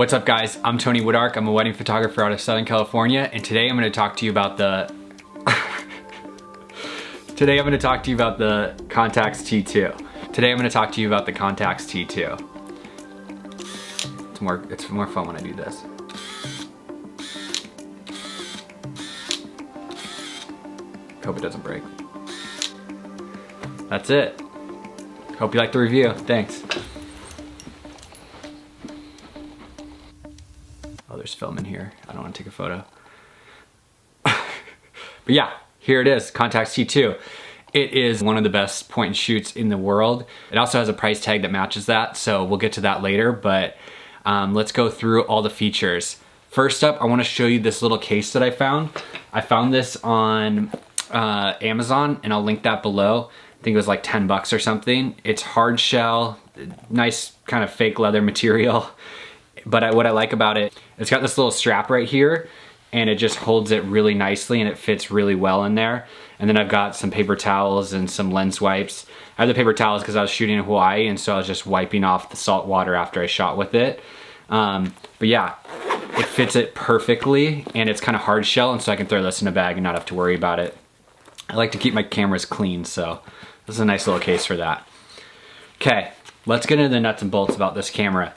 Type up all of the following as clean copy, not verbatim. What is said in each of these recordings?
What's up guys, I'm Tony Woodark. I'm a wedding photographer out of Southern California, and today I'm going to talk to you about the Contax T2. Today I'm going to talk to you about the Contax T2. It's more fun when I do this. Hope it doesn't break. That's it. Hope you like the review. Thanks. Oh, there's film in here. I don't want to take a photo. But yeah, here it is, Contax T2. It is one of the best point and shoots in the world. It also has a price tag that matches that, so we'll get to that later, but let's go through all the features. First up, I want to show you this little case that I found. I found this on Amazon, and I'll link that below. I think it was like 10 bucks or something. It's hard shell, nice kind of fake leather material. But what I like about it, it's got this little strap right here, and it just holds it really nicely, and it fits really well in there. And then I've got some paper towels and some lens wipes. I have the paper towels because I was shooting in Hawaii, and so I was just wiping off the salt water after I shot with it. But yeah, it fits it perfectly, and it's kind of hard shell, and so I can throw this in a bag and not have to worry about it. I like to keep my cameras clean, so this is a nice little case for that. Okay, let's get into the nuts and bolts about this camera.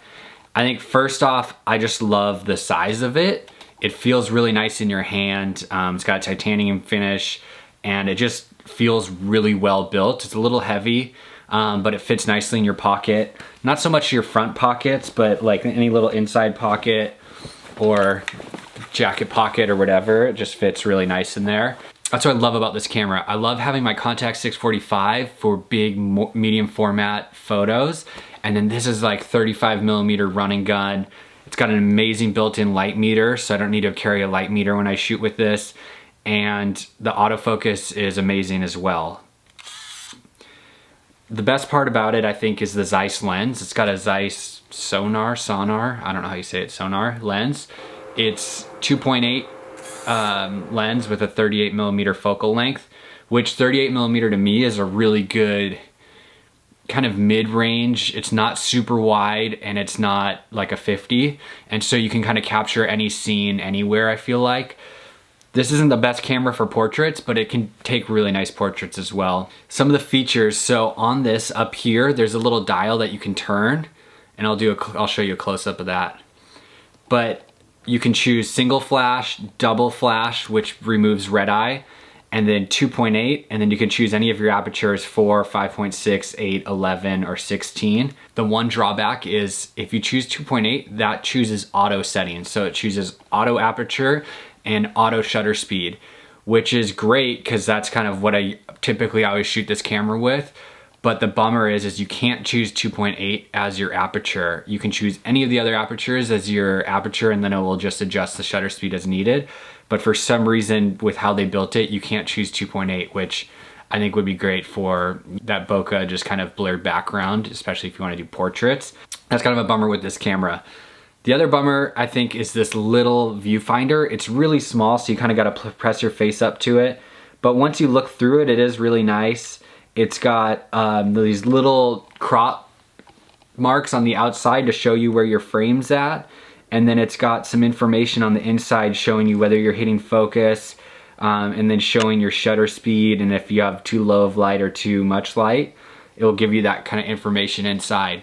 I think first off, I just love the size of it. It feels really nice in your hand. It's got a titanium finish, and it just feels really well built. It's a little heavy, but it fits nicely in your pocket. Not so much your front pockets, but like any little inside pocket or jacket pocket or whatever. It just fits really nice in there. That's what I love about this camera. I love having my Contax 645 for big, medium format photos. And then this is like 35mm running gun. It's got an amazing built-in light meter, so I don't need to carry a light meter when I shoot with this. And the autofocus is amazing as well. The best part about it, I think, is the Zeiss lens. It's got a Zeiss Sonnar, I don't know how you say it, Sonnar lens. It's 2.8 lens with a 38mm focal length, which 38mm to me is a really good kind of mid-range. It's not super wide, and it's not like a 50, and so you can kind of capture any scene anywhere, I feel like. This isn't the best camera for portraits, but it can take really nice portraits as well. Some of the features, so on this up here, there's a little dial that you can turn, and I'll show you a close-up of that. But you can choose single flash, double flash, which removes red eye, and then 2.8, and then you can choose any of your apertures, 4, 5.6, 8, 11, or 16. The one drawback is if you choose 2.8, that chooses auto settings. So it chooses auto aperture and auto shutter speed, which is great because that's kind of what I typically always shoot this camera with. But the bummer is you can't choose 2.8 as your aperture. You can choose any of the other apertures as your aperture, and then it will just adjust the shutter speed as needed. But for some reason, with how they built it, you can't choose 2.8, which I think would be great for that bokeh, just kind of blurred background, especially if you want to do portraits. That's kind of a bummer with this camera. The other bummer, I think, is this little viewfinder. It's really small, so you kind of got to press your face up to it. But once you look through it, it is really nice. It's got these little crop marks on the outside to show you where your frame's at. And then it's got some information on the inside showing you whether you're hitting focus, and then showing your shutter speed, and if you have too low of light or too much light, it will give you that kind of information inside.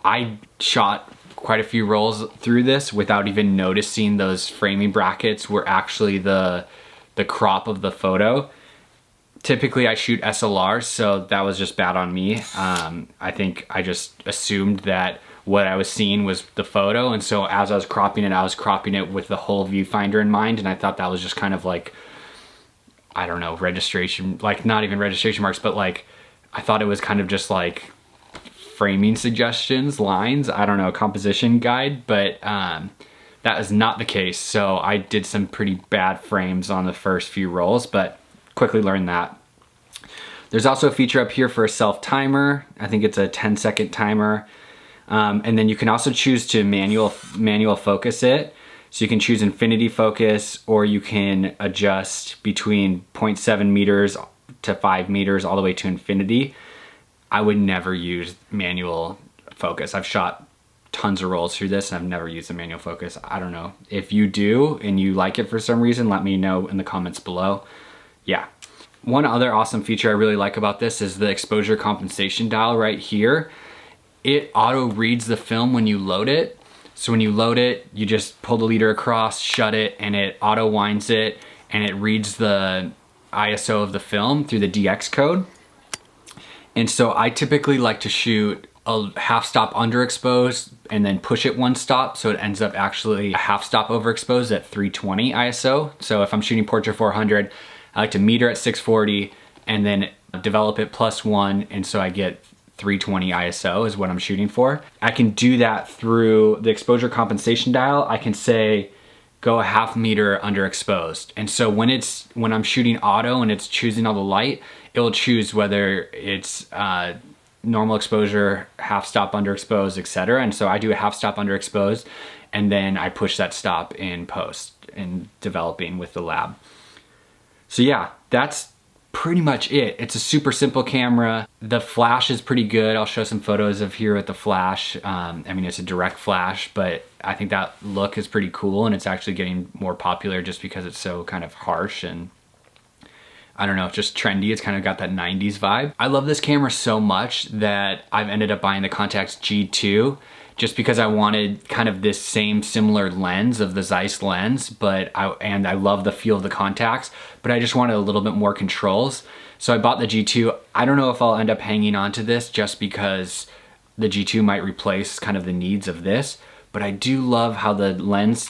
I shot quite a few rolls through this without even noticing those framing brackets were actually the crop of the photo. Typically I shoot SLRs, so that was just bad on me. I think I just assumed that what I was seeing was the photo, and so as I was cropping it with the whole viewfinder in mind, and I thought that was just kind of like, I don't know, registration, like not even registration marks, but like, I thought it was kind of just like framing suggestions, lines, I don't know, composition guide, but that is not the case. So I did some pretty bad frames on the first few rolls, but quickly learned that. There's also a feature up here for a self timer. I think it's a 10-second timer. And then you can also choose to manual focus it. So you can choose infinity focus, or you can adjust between 0.7 meters to 5 meters all the way to infinity. I would never use manual focus. I've shot tons of rolls through this and I've never used a manual focus. I don't know. If you do and you like it for some reason, let me know in the comments below. Yeah. One other awesome feature I really like about this is the exposure compensation dial right here. It auto reads the film when you load it. So when you load it, you just pull the leader across, shut it, and it auto winds it, and it reads the ISO of the film through the DX code. And so I typically like to shoot a half stop underexposed and then push it one stop, so it ends up actually a half stop overexposed at 320 ISO. So if I'm shooting Portra 400, I like to meter at 640 and then develop it +1, and so I get 320 ISO is what I'm shooting for. I can do that through the exposure compensation dial. I can say go a half meter underexposed. And so when I'm shooting auto and it's choosing all the light, it will choose whether it's normal exposure, half stop underexposed, etc. And so I do a half stop underexposed, and then I push that stop in post in developing with the lab. So yeah, that's pretty much it. It's a super simple camera. The flash is pretty good. I'll show some photos of here with the flash. I mean, it's a direct flash, but I think that look is pretty cool, and it's actually getting more popular just because it's so kind of harsh and I don't know, just trendy. It's kind of got that 90s vibe. I love this camera so much that I've ended up buying the Contax G2 just because I wanted kind of this same similar lens of the Zeiss lens, and I love the feel of the Contax, but I just wanted a little bit more controls. So I bought the G2. I don't know if I'll end up hanging on to this just because the G2 might replace kind of the needs of this, but I do love how the lens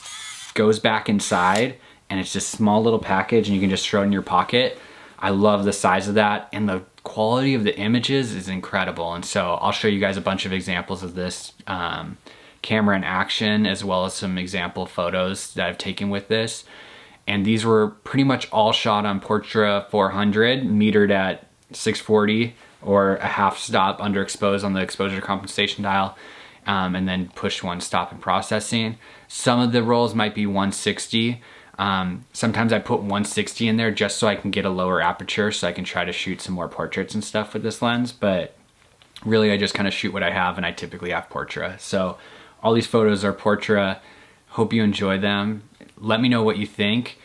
goes back inside and it's this small little package and you can just throw it in your pocket. I love the size of that, and the quality of the images is incredible. And so I'll show you guys a bunch of examples of this camera in action, as well as some example photos that I've taken with this. And these were pretty much all shot on Portra 400, metered at 640 or a half stop underexposed on the exposure compensation dial, and then push one stop in processing. Some of the rolls might be 160. Sometimes I put 160 in there just so I can get a lower aperture so I can try to shoot some more portraits and stuff with this lens, but really I just kind of shoot what I have, and I typically have Portra. So all these photos are Portra. Hope you enjoy them. Let me know what you think.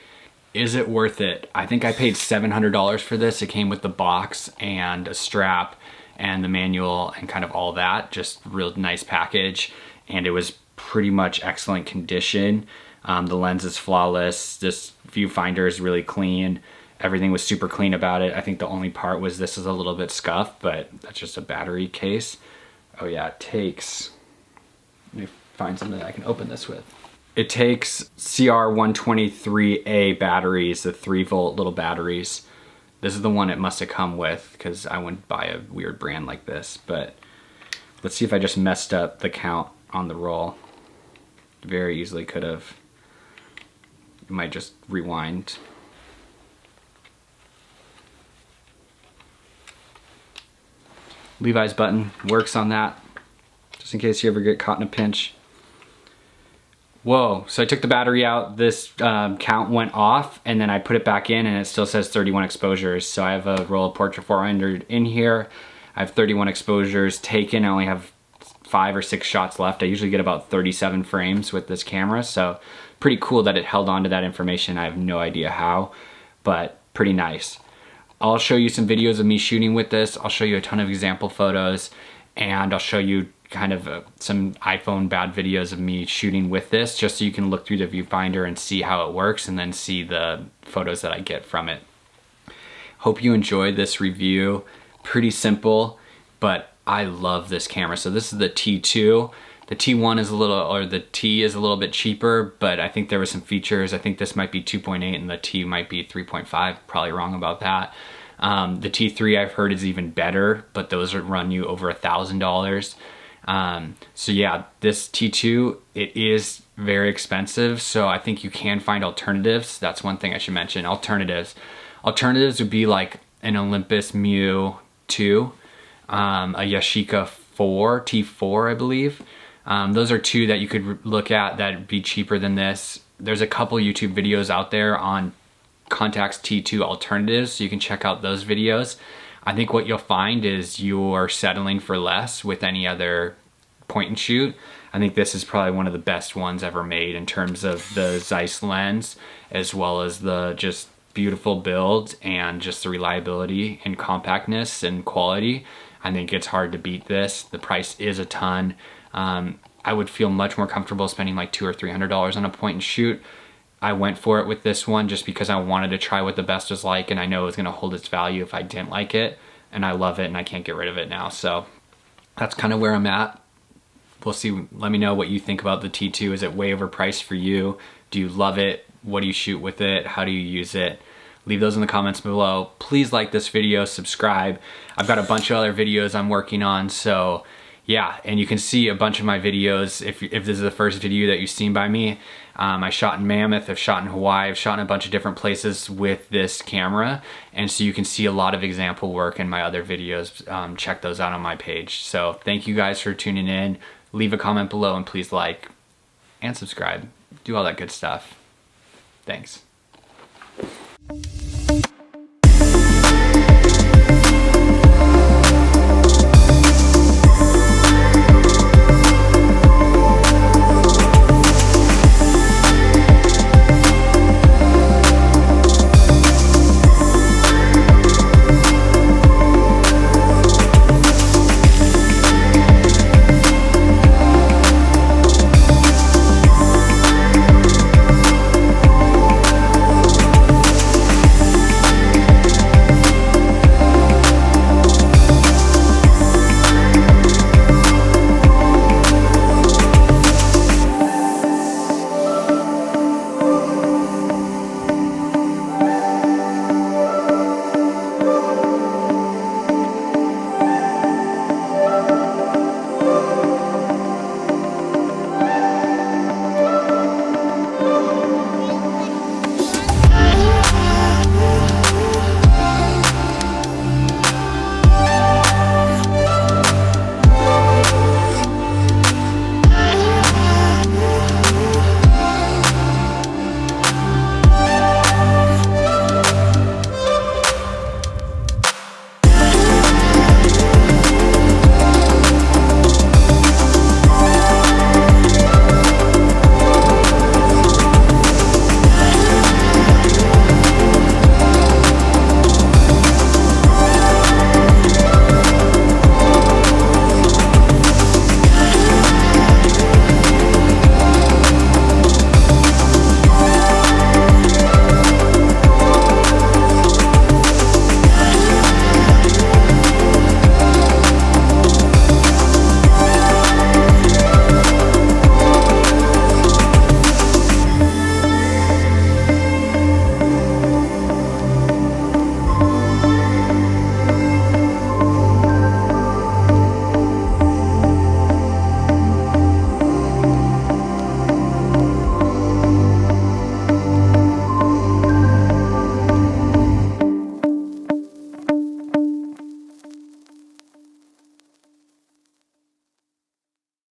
Is it worth it? I think I paid $700 for this. It came with the box and a strap and the manual and kind of all that, just real nice package, and it was pretty much excellent condition. The lens is flawless. This viewfinder is really clean. Everything was super clean about it. I think the only part was this is a little bit scuffed, but that's just a battery case. Oh yeah, it takes, let me find something that I can open this with. It takes CR123A batteries, the 3-volt little batteries. This is the one it must have come with, because I wouldn't buy a weird brand like this. But let's see if I just messed up the count on the roll. Very easily could have. Might just rewind. Levi's button works on that, just in case you ever get caught in a pinch. Whoa, so I took the battery out, this count went off, and then I put it back in and it still says 31 exposures. So I have a roll of Portra 400 in here. I have 31 exposures taken. I only have 5 or 6 shots left. I usually get about 37 frames with this camera, so pretty cool that it held on to that information. I have no idea how, but pretty nice. I'll show you some videos of me shooting with this. I'll show you a ton of example photos, and I'll show you kind of some iPhone bad videos of me shooting with this, just so you can look through the viewfinder and see how it works and then see the photos that I get from it. Hope you enjoyed this review. Pretty simple, but I love this camera. So this is the T2. The T1 is a little, or the T is a little bit cheaper, but I think there were some features. I think this might be 2.8 and the T might be 3.5, probably wrong about that. The T3 I've heard is even better, but those run you over $1,000. So yeah, this T2, it is very expensive, so I think you can find alternatives. That's one thing I should mention, alternatives. Alternatives would be like an Olympus Mu 2, a Yashica 4, T4 I believe. Those are two that you could look at that'd be cheaper than this. There's a couple YouTube videos out there on Contax T2 alternatives, so you can check out those videos. I think what you'll find is you're settling for less with any other point and shoot. I think this is probably one of the best ones ever made in terms of the Zeiss lens, as well as the just beautiful build and just the reliability and compactness and quality. I think it's hard to beat this. The price is a ton. I would feel much more comfortable spending like $200 or $300 on a point and shoot. I went for it with this one just because I wanted to try what the best was like, and I know it was gonna hold its value if I didn't like it, and I love it and I can't get rid of it now. So that's kind of where I'm at. We'll see. Let me know what you think about the T2. Is it way overpriced for you? Do you love it? What do you shoot with it? How do you use it? Leave those in the comments below. Please like this video, subscribe. I've got a bunch of other videos I'm working on, so yeah, and you can see a bunch of my videos if this is the first video that you've seen by me. I shot in Mammoth, I've shot in Hawaii, I've shot in a bunch of different places with this camera, and so you can see a lot of example work in my other videos. Check those out on my page. So thank you guys for tuning in. Leave a comment below and please like and subscribe. Do all that good stuff. Thanks.